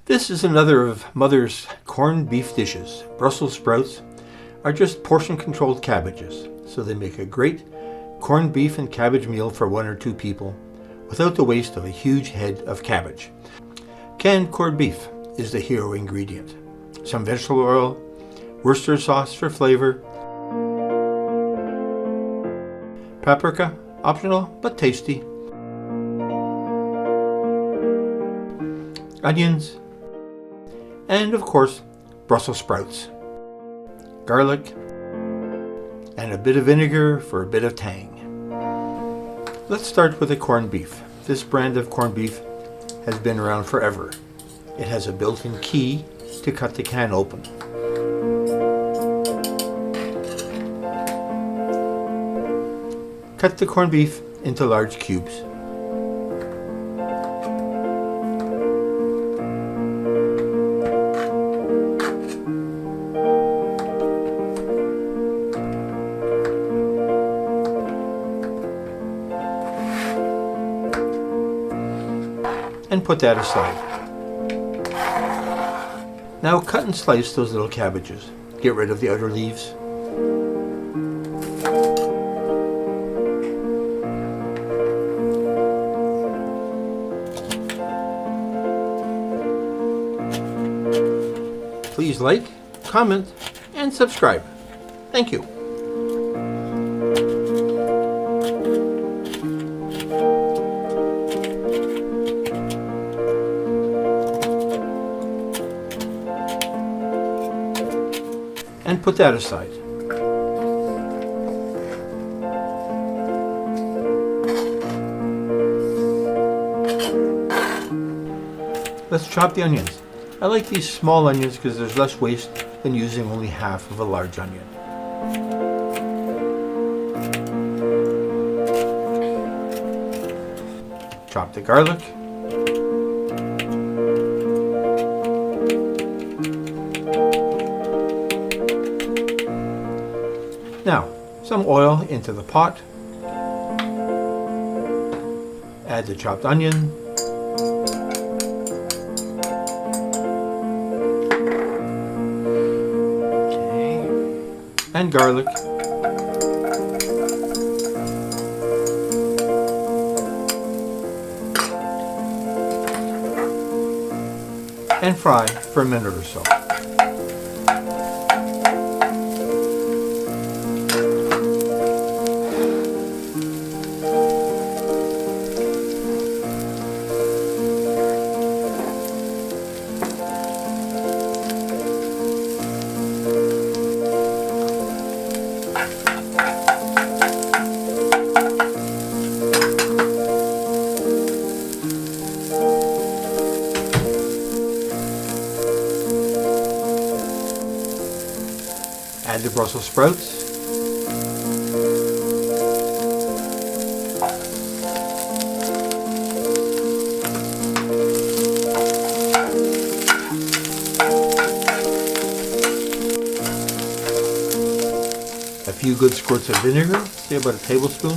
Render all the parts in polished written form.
This is another of Mother's corned beef dishes. Brussels sprouts are just portion-controlled cabbages, so they make a great corned beef and cabbage meal for 1 or 2 people without the waste of a huge head of cabbage. Canned corned beef is the hero ingredient. Some vegetable oil, Worcestershire sauce for flavor, paprika, optional but tasty, onions, and of course Brussels sprouts, garlic, and a bit of vinegar for a bit of tang. Let's start with the corned beef. This brand of corned beef has been around forever. It has a built-in key to cut the can open. Cut the corned beef into large cubes. And put that aside. Now cut and slice those little cabbages. Get rid of the outer leaves. Please like, comment, and subscribe. Thank you. And put that aside. Let's chop the onions. I like these small onions because there's less waste than using only half of a large onion. Chop the garlic. Now, some oil into the pot. Add the chopped onion. And garlic. And fry for a minute or so. Add the Brussels sprouts. A few good squirts of vinegar, say about a tablespoon.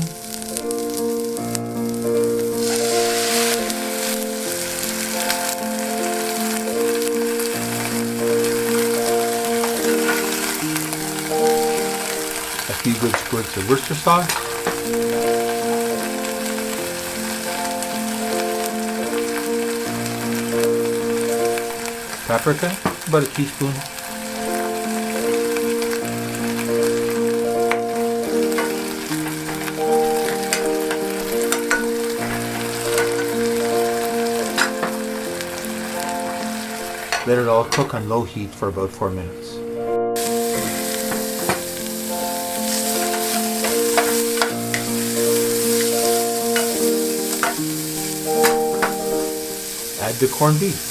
A few good squirts of Worcestershire sauce. Paprika, about a teaspoon. Let it all cook on low heat for about 4 minutes. Add the corned beef.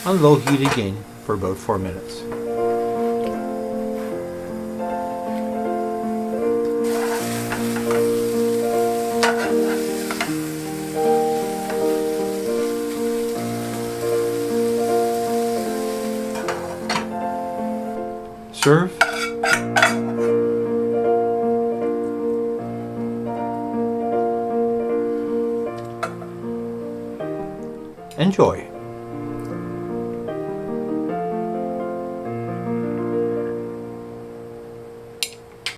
On low heat again for about 4 minutes. serve. Enjoy.